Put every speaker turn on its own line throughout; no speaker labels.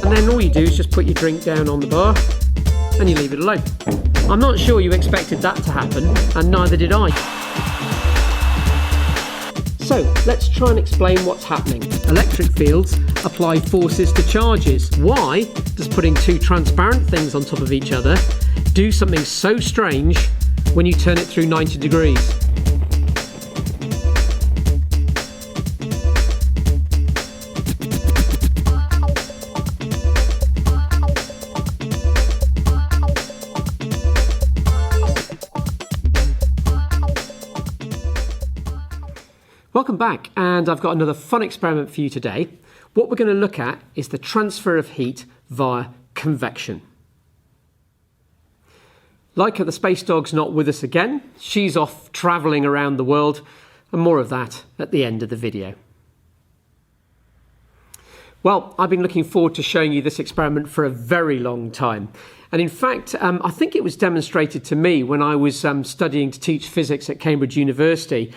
and then all you do is just put your drink down on the bar and you leave it alone. I'm not sure you expected that to happen, and neither did I. So let's try and explain what's happening. Electric fields apply forces to charges. Why does putting two transparent things on top of each other do something so strange when you turn it through 90 degrees? Welcome back, and I've got another fun experiment for you today. What we're going to look at is the transfer of heat via convection. Leica the space dog's not with us again. She's off travelling around the world, and more of that at the end of the video. Well, I've been looking forward to showing you this experiment for a very long time. And in fact, I think it was demonstrated to me when I was studying to teach physics at Cambridge University,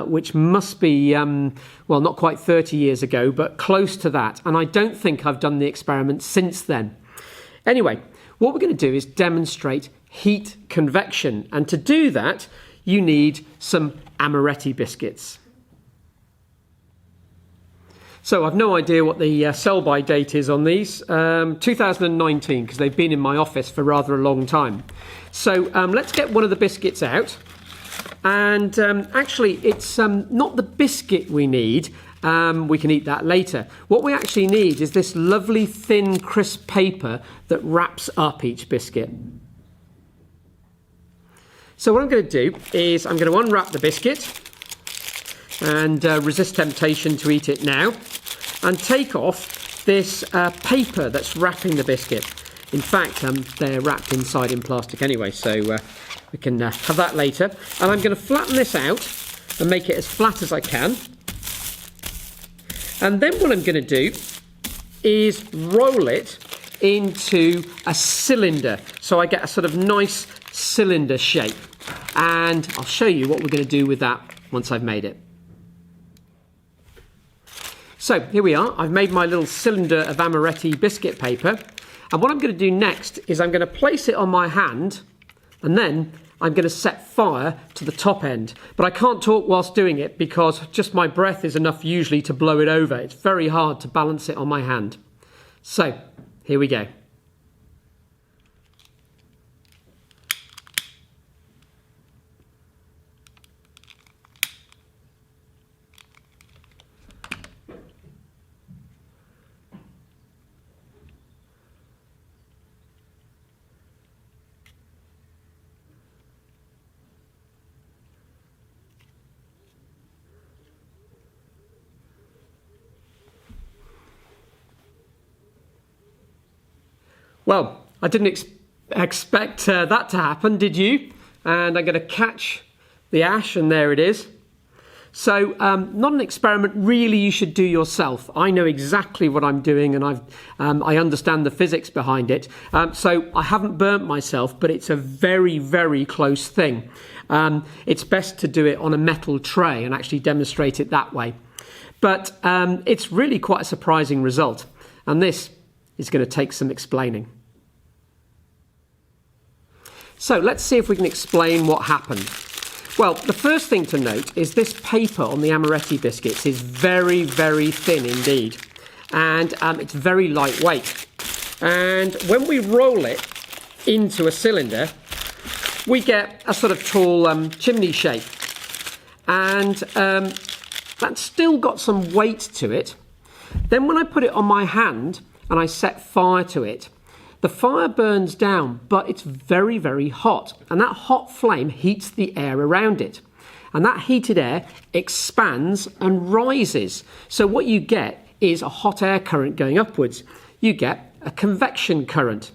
which must be, well, not quite 30 years ago, but close to that. And I don't think I've done the experiment since then. Anyway, what we're going to do is demonstrate heat convection. And to do that, you need some amaretti biscuits. So I've no idea what the sell-by date is on these, 2019, because they've been in my office for rather a long time. So let's get one of the biscuits out. And actually, it's not the biscuit we need. We can eat that later. What we actually need is this lovely thin, crisp paper that wraps up each biscuit. So what I'm going to do is I'm going to unwrap the biscuit and resist temptation to eat it now, and take off this paper that's wrapping the biscuit. In fact, they're wrapped inside in plastic anyway, so we can have that later. And I'm going to flatten this out and make it as flat as I can. And then what I'm going to do is roll it into a cylinder, so I get a sort of nice cylinder shape. And I'll show you what we're going to do with that once I've made it. So here we are. I've made my little cylinder of amaretti biscuit paper. And what I'm going to do next is I'm going to place it on my hand, and then I'm going to set fire to the top end. But I can't talk whilst doing it because just my breath is enough usually to blow it over. It's very hard to balance it on my hand. So here we go. Well, I didn't expect that to happen, did you? And I'm going to catch the ash, and there it is. So, not an experiment really you should do yourself. I know exactly what I'm doing, and I understand the physics behind it. So I haven't burnt myself, but it's a very, very close thing. It's best to do it on a metal tray and actually demonstrate it that way. But it's really quite a surprising result, and this is going to take some explaining. So let's see if we can explain what happened. Well, the first thing to note is this paper on the amaretti biscuits is very, very thin indeed. And it's very lightweight. And when we roll it into a cylinder, we get a sort of tall chimney shape. And that's still got some weight to it. Then when I put it on my hand and I set fire to it, the fire burns down, but it's very, very hot. And that hot flame heats the air around it. And that heated air expands and rises. So what you get is a hot air current going upwards. You get a convection current.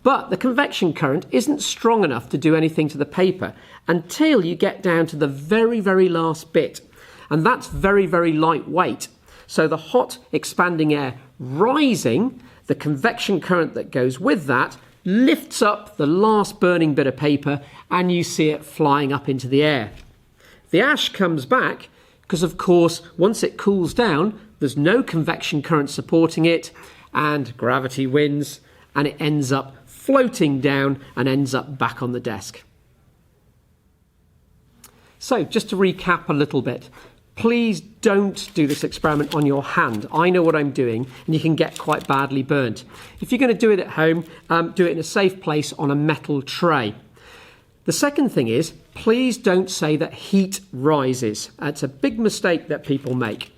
But the convection current isn't strong enough to do anything to the paper until you get down to the very, very last bit. And that's very, very lightweight. So the hot expanding air rising, the convection current that goes with that lifts up the last burning bit of paper, and you see it flying up into the air. The ash comes back because, of course, once it cools down, there's no convection current supporting it, and gravity wins, and it ends up floating down and ends up back on the desk. So just to recap a little bit, please don't do this experiment on your hand. I know what I'm doing, and you can get quite badly burnt. If you're going to do it at home, do it in a safe place on a metal tray. The second thing is, please don't say that heat rises. It's a big mistake that people make.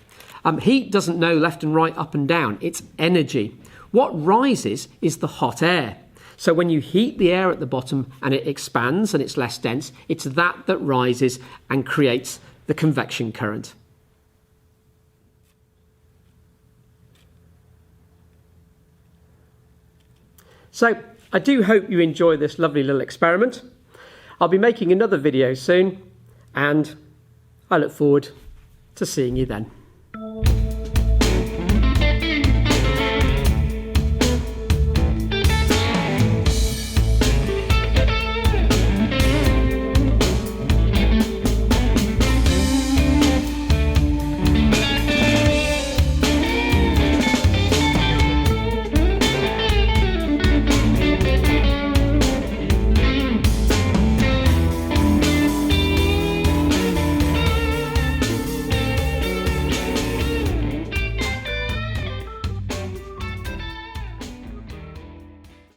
Heat doesn't know left and right, up and down. It's energy. What rises is the hot air. So when you heat the air at the bottom and it expands and it's less dense, it's that rises and creates the convection current. So I do hope you enjoy this lovely little experiment. I'll be making another video soon, and I look forward to seeing you then.